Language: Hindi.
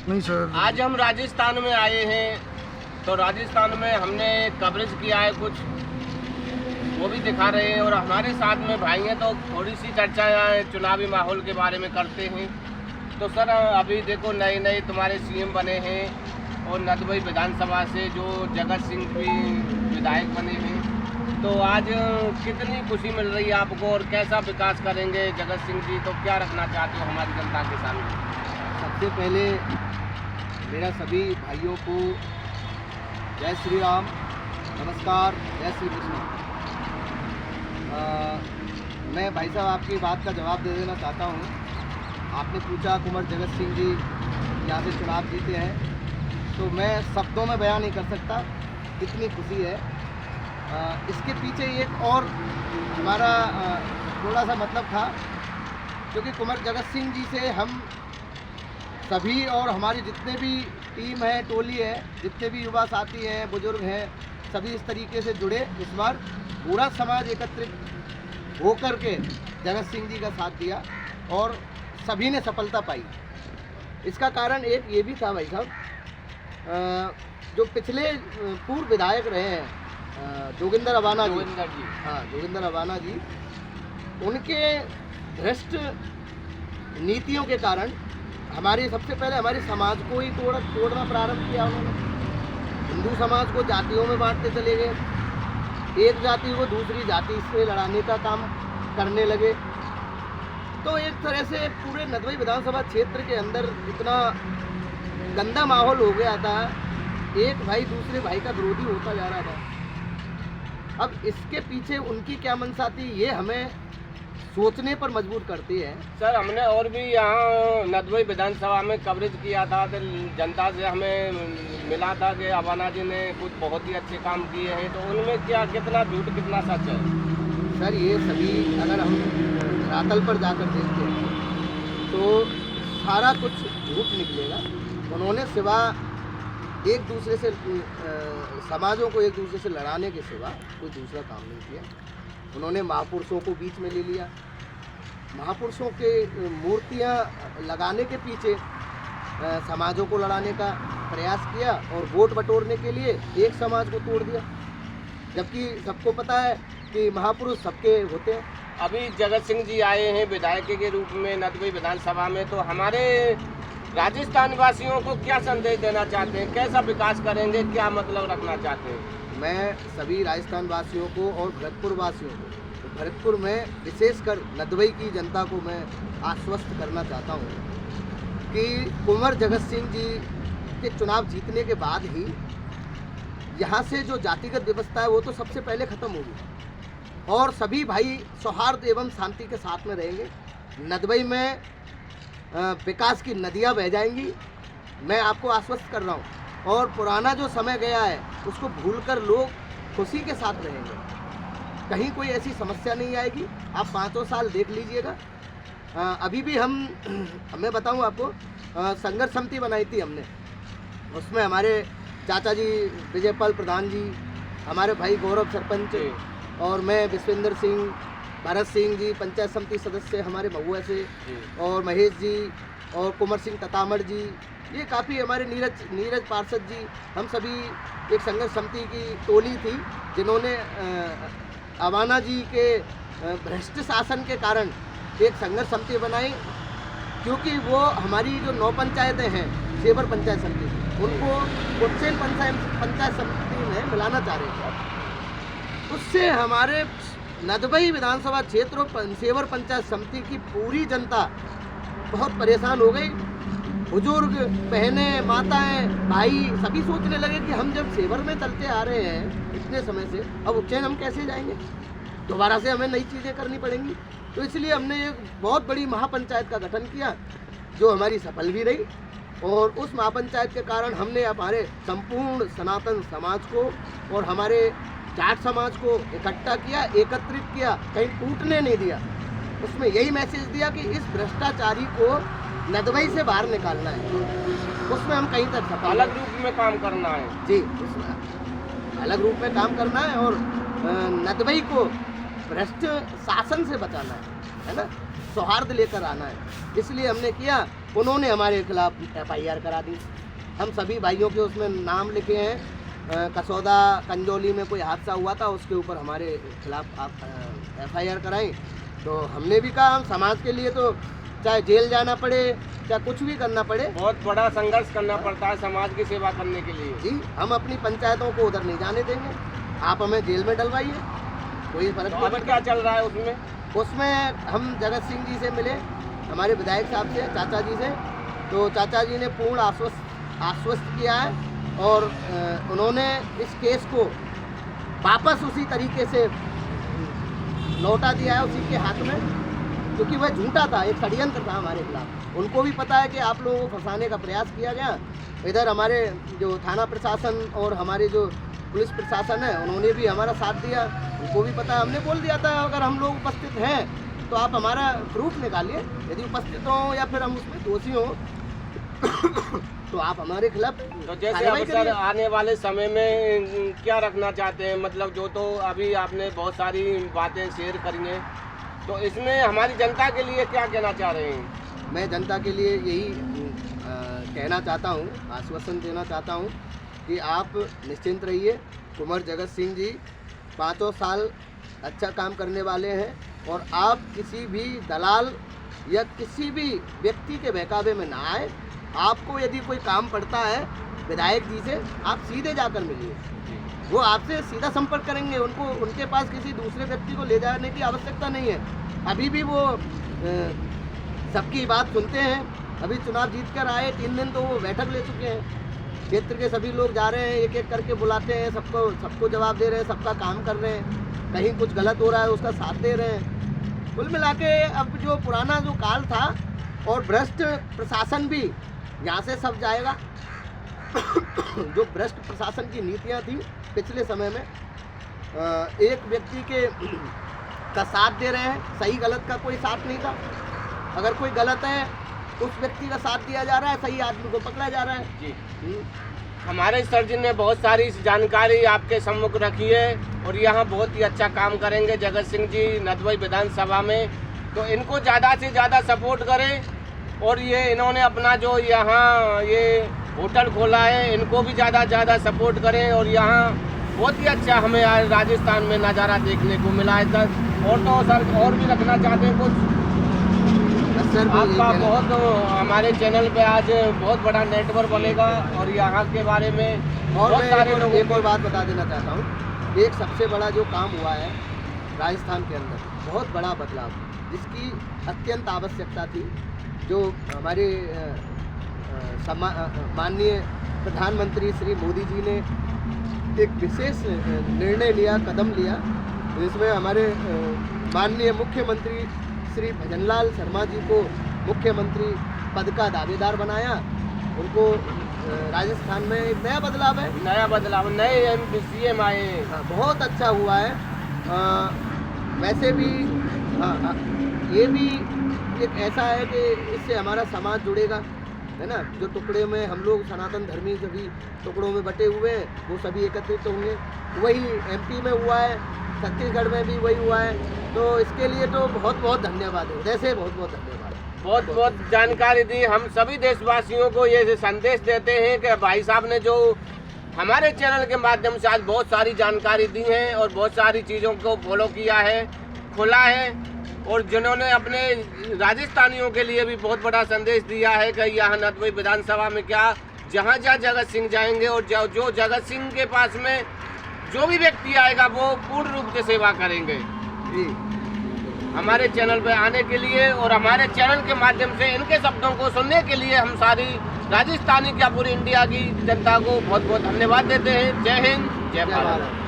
नहीं सर। आज हम राजस्थान में आए हैं, तो राजस्थान में हमने कवरेज किया है कुछ, वो भी दिखा रहे हैं। और हमारे साथ में भाई हैं, तो थोड़ी सी चर्चा चुनावी माहौल के बारे में करते हैं। तो सर अभी देखो नए नए तुम्हारे सीएम बने हैं, और नदबई विधानसभा से जो जगत सिंह भी विधायक बने हैं, तो आज कितनी खुशी मिल रही है आपको, और कैसा विकास करेंगे जगत सिंह जी, तो क्या रखना चाहते हो हमारी जनता के सामने? सबसे पहले मेरा सभी भाइयों को जय श्री राम, नमस्कार, जय श्री कृष्ण। मैं भाई साहब आपकी बात का जवाब दे देना चाहता हूँ। आपने पूछा कुंवर जगत सिंह जी यहाँ से चुनाव जीते हैं, तो मैं शब्दों में बयान नहीं कर सकता, कितनी खुशी है। इसके पीछे एक और हमारा थोड़ा सा मतलब था, क्योंकि कुंवर जगत सिंह जी से हम सभी और हमारी जितने भी टीम है, टोली है, जितने भी युवा साथी हैं, बुजुर्ग हैं, सभी इस तरीके से जुड़े। इस बार पूरा समाज एकत्रित होकर के जगत सिंह जी का साथ दिया और सभी ने सफलता पाई। इसका कारण एक ये भी था भाई साहब, जो पिछले पूर्व विधायक रहे हैं जोगिंदर अवाना जी, जोगिंदर अवाना जी, उनके भ्रष्ट नीतियों के कारण हमारे सबसे पहले हमारे समाज को ही तोड़ना प्रारंभ किया उन्होंने। हिंदू समाज को जातियों में बांटते चले गए, एक जाति को दूसरी जाति से लड़ाने का काम करने लगे। तो एक तरह से पूरे नदबई विधानसभा क्षेत्र के अंदर इतना गंदा माहौल हो गया था, एक भाई दूसरे भाई का विरोधी होता जा रहा था। अब इसके पीछे उनकी क्या मंशा थी, ये हमें सोचने पर मजबूर करती है। सर हमने और भी यहाँ नदबई विधानसभा में कवरेज किया था, तो जनता से हमें मिला था कि अवाना जी ने कुछ बहुत ही अच्छे काम किए हैं, तो उनमें क्या कितना झूठ कितना सच है? सर ये सभी अगर हम धरातल पर जाकर देखते हैं तो सारा कुछ झूठ निकलेगा। उन्होंने सिवा एक दूसरे से समाजों को एक दूसरे से लड़ाने के सिवा कोई दूसरा काम नहीं किया। उन्होंने महापुरुषों को बीच में ले लिया, महापुरुषों के मूर्तियां लगाने के पीछे समाजों को लड़ाने का प्रयास किया और वोट बटोरने के लिए एक समाज को तोड़ दिया, जबकि सबको पता है कि महापुरुष सबके होते हैं। अभी जगत सिंह जी आए हैं विधायक के रूप में नदबई विधानसभा में, तो हमारे राजस्थान वासियों को क्या संदेश देना चाहते हैं, कैसा विकास करेंगे, क्या मतलब रखना चाहते हैं? मैं सभी राजस्थान वासियों को और भरतपुर वासियों को, तो भरतपुर में विशेषकर नदबई की जनता को मैं आश्वस्त करना चाहता हूँ कि कुंवर जगत सिंह जी के चुनाव जीतने के बाद ही यहाँ से जो जातिगत व्यवस्था है वो तो सबसे पहले ख़त्म होगी और सभी भाई सौहार्द एवं शांति के साथ में रहेंगे। नदबई में विकास की नदियाँ बह जाएंगी, मैं आपको आश्वस्त कर रहा हूँ। और पुराना जो समय गया है उसको भूलकर लोग खुशी के साथ रहेंगे, कहीं कोई ऐसी समस्या नहीं आएगी। आप 5 साल देख लीजिएगा। अभी भी मैं बताऊँ आपको, संघर्ष समिति बनाई थी हमने, उसमें हमारे चाचा जी विजयपाल प्रधान जी, हमारे भाई गौरव सरपंच और मैं विश्वेंद्र सिंह, भरत सिंह जी पंचायत समिति सदस्य हमारे महुआ से, और महेश जी और कुंवर सिंह ततामड़ जी, ये काफ़ी हमारे नीरज पार्षद जी, हम सभी एक संघर्ष समिति की टोली थी जिन्होंने अवाना जी के भ्रष्ट शासन के कारण एक संघर्ष समिति बनाई, क्योंकि वो हमारी जो 9 पंचायतें हैं सेवर पंचायत समिति, उनको उज्जैन पंचायत समिति में मिलाना चाह रहे थे। उससे हमारे नदबई विधानसभा क्षेत्र और सेवर पंचायत समिति की पूरी जनता बहुत परेशान हो गई। बुजुर्ग, बहनें, माताएं, भाई सभी सोचने लगे कि हम जब सेवर में चलते आ रहे हैं इतने समय से, अब उज्जैन हम कैसे जाएंगे, दोबारा से हमें नई चीज़ें करनी पड़ेंगी। तो इसलिए हमने एक बहुत बड़ी महापंचायत का गठन किया जो हमारी सफल भी रही, और उस महापंचायत के कारण हमने हमारे संपूर्ण सनातन समाज को और हमारे जाट समाज को इकट्ठा किया, एकत्रित किया, कहीं टूटने नहीं दिया। उसमें यही मैसेज दिया कि इस भ्रष्टाचारी को नदबई से बाहर निकालना है, उसमें हम कहीं तक सफल, अलग रूप में काम करना है जी, उसमें अलग रूप में काम करना है और नदबई को भ्रष्ट शासन से बचाना है ना, सौहार्द लेकर आना है। इसलिए हमने किया उन्होंने हमारे खिलाफ FIR करा दी। हम सभी भाइयों के उसमें नाम लिखे हैं। कसौदा कंजोली में कोई हादसा हुआ था, उसके ऊपर हमारे खिलाफ आप FIR कराएं। तो हमने भी कहा हम समाज के लिए तो चाहे जेल जाना पड़े, चाहे कुछ भी करना पड़े, बहुत बड़ा संघर्ष करना पड़ता है समाज की सेवा करने के लिए। जी हम अपनी पंचायतों को उधर नहीं जाने देंगे। आप हमें जेल में डलवाइए, कोई फर्क तो नहीं अभी पड़ता। क्या चल रहा है उसमें? उसमें हम जगत सिंह जी से मिले, हमारे विधायक साहब से, चाचा जी से। तो चाचा जी ने पूर्ण आश्वस्त किया है और उन्होंने इस केस को वापस उसी तरीके से लौटा दिया है उसी के हाथ में, क्योंकि वह झूठा था, एक षड्यंत्र था हमारे खिलाफ। उनको भी पता है कि आप लोगों को फंसाने का प्रयास किया गया। इधर हमारे जो थाना प्रशासन और हमारे जो पुलिस प्रशासन है, उन्होंने भी हमारा साथ दिया। उनको भी पता है, हमने बोल दिया था अगर हम लोग उपस्थित हैं तो आप हमारा प्रूफ निकालिए, यदि उपस्थित हो या फिर हम उसमें दोषी हों तो आप हमारे खिलाफ तो जैसे कार्रवाई अब सर करिए। आने वाले समय में क्या रखना चाहते हैं, मतलब जो तो अभी आपने बहुत सारी बातें शेयर करी हैं, तो इसमें हमारी जनता के लिए क्या कहना चाह रहे हैं? मैं जनता के लिए यही कहना चाहता हूँ, आश्वासन देना चाहता हूँ कि आप निश्चिंत रहिए। कुंवर जगत सिंह जी 5 साल अच्छा काम करने वाले हैं और आप किसी भी दलाल या किसी भी व्यक्ति के बहकावे में ना आए। आपको यदि कोई काम पड़ता है विधायक जी से, आप सीधे जाकर मिलिए, वो आपसे सीधा संपर्क करेंगे। उनके पास किसी दूसरे व्यक्ति को ले जाने की आवश्यकता नहीं है। अभी भी वो सबकी बात सुनते हैं। अभी चुनाव जीत कर आए 3 दिन तो वो बैठक ले चुके हैं। क्षेत्र के सभी लोग जा रहे हैं, एक एक करके बुलाते हैं, सबको जवाब दे रहे हैं, सबका काम कर रहे हैं। कहीं कुछ गलत हो रहा है उसका साथ दे रहे हैं। कुल मिला के अब जो पुराना जो काल था और भ्रष्ट प्रशासन भी यहाँ से सब जाएगा। जो भ्रष्ट प्रशासन की नीतियाँ थी पिछले समय में, एक व्यक्ति का साथ दे रहे हैं, सही गलत का कोई साथ नहीं था। अगर कोई गलत है उस व्यक्ति का साथ दिया जा रहा है, सही आदमी को पकड़ा जा रहा है। जी हमारे सर जी ने बहुत सारी जानकारी आपके सम्मुख रखी है और यहाँ बहुत ही अच्छा काम करेंगे जगत सिंह जी नदबई विधानसभा में। तो इनको ज़्यादा से ज़्यादा सपोर्ट करें और ये इन्होंने अपना जो यहाँ ये होटल खोला है, इनको भी ज़्यादा सपोर्ट करें। और यहाँ बहुत ही अच्छा हमें आज राजस्थान में नज़ारा देखने को मिला है सर। और तो सर और भी रखना चाहते हैं कुछ? सर आपका बहुत हमारे चैनल पे आज बहुत बड़ा नेटवर्क बनेगा और यहाँ के बारे में और बहुत सारे लोगों एक और बात बता देना चाहता हूँ। एक सबसे बड़ा जो काम हुआ है राजस्थान के अंदर, बहुत बड़ा बदलाव, जिसकी अत्यंत आवश्यकता थी, जो हमारे माननीय प्रधानमंत्री श्री मोदी जी ने एक विशेष निर्णय लिया, कदम लिया, जिसमें हमारे माननीय मुख्यमंत्री श्री भजनलाल शर्मा जी को मुख्यमंत्री पद का दावेदार बनाया। उनको राजस्थान में एक नया बदलाव है, नए CM आए हैं। हाँ, बहुत अच्छा हुआ है। वैसे भी ये भी एक ऐसा है कि इससे हमारा समाज जुड़ेगा, है ना। जो टुकड़े में हम लोग सनातन धर्मी सभी टुकड़ों में बटे हुए हैं, वो सभी एकत्रित होंगे। वही MP में हुआ है, छत्तीसगढ़ में भी वही हुआ है। तो इसके लिए तो बहुत बहुत धन्यवाद है, जैसे बहुत बहुत धन्यवाद। बहुत जानकारी दी। हम सभी देशवासियों को ये संदेश देते हैं कि भाई साहब ने जो हमारे चैनल के माध्यम से आज बहुत सारी जानकारी दी है और बहुत सारी चीज़ों को फॉलो किया है, खोला है, और जिन्होंने अपने राजस्थानियों के लिए भी बहुत बड़ा संदेश दिया है कि यहाँ नदबई विधानसभा में क्या जहाँ जगत सिंह जाएंगे और जो जगत सिंह के पास में जो भी व्यक्ति आएगा वो पूर्ण रूप से सेवा करेंगे। जी हमारे चैनल पे आने के लिए और हमारे चैनल के माध्यम से इनके शब्दों को सुनने के लिए हम सारी राजस्थानी क्या पूरी इंडिया की जनता को बहुत बहुत धन्यवाद देते हैं। जय हिंद, जय भारत।